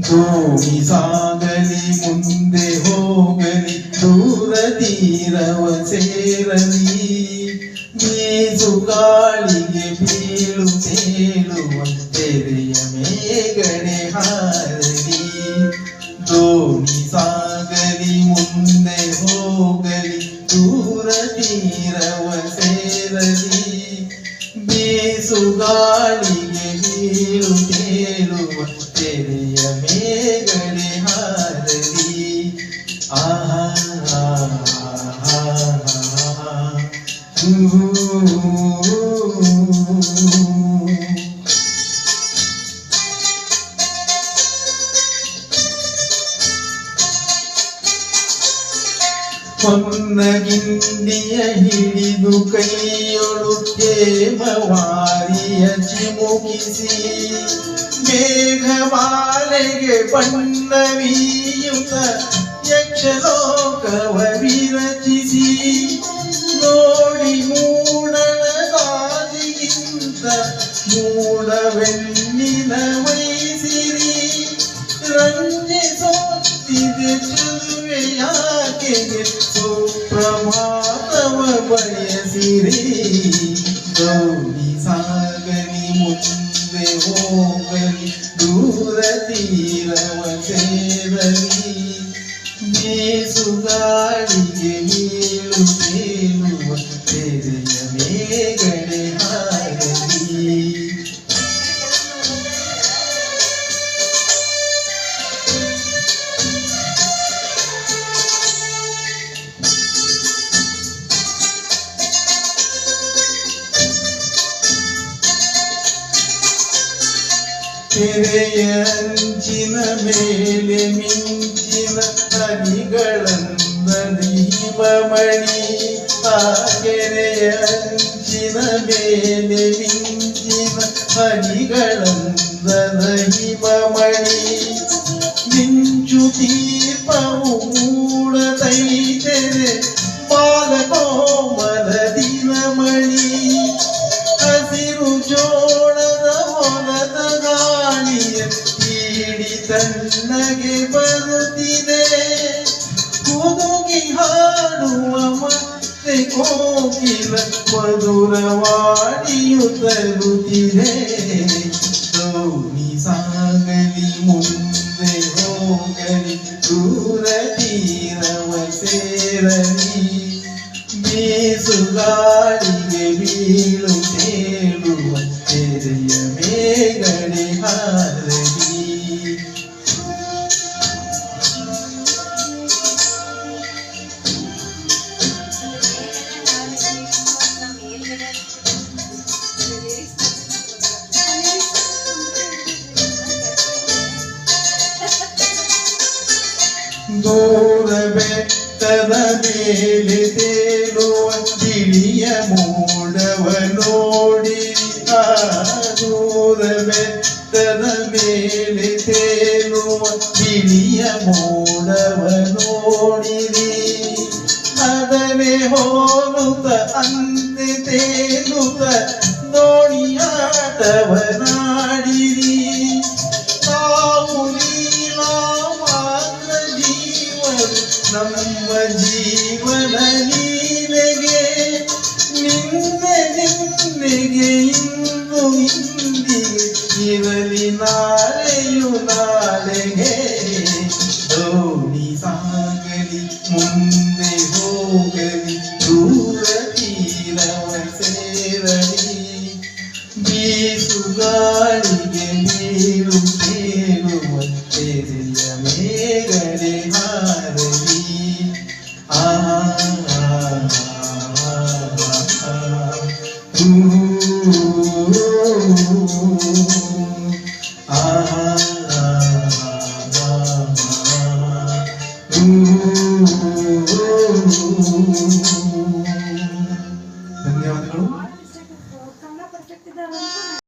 ದೋಣಿ ಸಾಗಲಿ ಮುಂದೆ ಹೋಗಲಿ ದೂರ ತೀರವ ಸೇರಲಿ ಬೀಸು ಗಾಳಿಗೆ ಬೀಳು ತೇಳುವ ತೆರೆಯ ಮೇಗಡೆ ಹಾರಲಿ ದೋಣಿ ಸಾಗಲಿ ಮುಂದೆ ಹೋಗಲಿ ದೂರ ತೀರವ ಸೇರಲಿ ಬೀಸು ಗಾಳಿಗೆ ಬೀಳು ತೇಳುವ ತೆರೆಯ ಮೇಗಡೆ ಹಾರಲಿ ಆಹಾ ಹೊನ್ನಗಿಂಡಿಯ ಹಿಡಿದು ಕೈಯೊಳು ಹೇಮವಾರಿಯ ಚಿಮುಕಿಸಿ ಮೇಘಮಾಲೆಗೆ ಬಣ್ಣವೀಯುತ ಯಕ್ಷಲೋಕವ ವಿರಚಿಸಿ ನೋಡಿ ಮೂಡಣದಾದಿಗಿಂತ ಮೂಡವೆನ್ನಿನ ವಹಿಸಿರಿ ರಂಜಿಸೋತ್ತಿದೆ ಚಲುವೆಯಾಕೆಗೆ ಸುಪ್ರಭಾತವ ಬಯಸಿರಿ ಗೌರಿ ಸಾಗಲಿ ಮುಂದೆ ಹೋಗಲಿ ದೂರ ತೀರವ ಸೇರಲಿ ಬೀಸು ಗಾಳಿಗೆ ಬೀಳು ತೇಲುವ ತೆರೆಯ ಮೇಗಡೆ ಹಾರಲಿ ತೆರೆಯ ಅಂಚಿನ ಮೇಲೆ ಮಿಂಚಿನ ಹನಿಗಳಂದದಿ ಹಿಮಮಣಿ ಆ ಕೆರೆಯ ಅಂಚಿನ ಮೇಲೆ ಮಿಂಚಿನ ಹನಿಗಳಂದದ ಹಿಮಮಣಿ ಮಿಂಚು ದೀಪವು ಮೂಡತೈತೆರೆ ಬಾಲಕೋಮಲ ದಿನಮಣಿ ಹಸಿರು ಜೋಳದ ಹೊಲದ ಗಾಳಿಯ ಕೀಡಿ ತಣ್ಣಗೆ ಬರುತ್ತಿದೆ ಹುದುಗಿ ಹಾಡುವ ಮತ್ತೆ ಕೋಕಿಲ ಮಧುರವಾಣಿಯು ತರುತ್ತಿದೆ ದೋಣಿ ಸಾಗಲಿ ಮುಂದೆ ಹೋಗಲಿ ದೂರ ತೀರವ ಸೇರಲಿ ಬೀಸು ಗಾಳಿಗೆ ಬೀಳು ತೇಳುವ ತೆರೆಯ ಮೇಗಡೆ ಹಾರಲಿ ದೂರ ಬೆಟ್ಟದ ಮೇಲೆ ತೇಲುವ ಗಿಳಿಯ ಮೋಡವ ನೋಡಿ ದೂರ ಬೆಟ್ಟದ ಮೇಲೆ ತೇಲುವ ಗಿಳಿಯ ಮೋಡವ ನೋಡಿರಿ ಅದನೆ ಹೋಲುತ್ತ ಅಂತೆ ತೇಲುತ್ತ ದೋಣಿಯಾಟವ ನಾಡಿರಿ ತಾವು ಲೀಲಾ ಮಾತ್ರ ಜೀವನ ನಮ್ಮ ಜೀವನ ಲೀಲೆಗೆ ನಿನ್ನೆಗೆ ಇಂದು ಇಂದಿಗೆ ಇರಲಿ ನಾಳೆಯು ನಾಳೆಗೆ ದೋಣಿ ಸಾಗಲಿ ಮುಂದೆ ಹೋಗಲಿ ದೂರ ತೀರವ ಸೇರಲಿ ಬೀಸು ಗಾಳಿಗೆ ನೀರು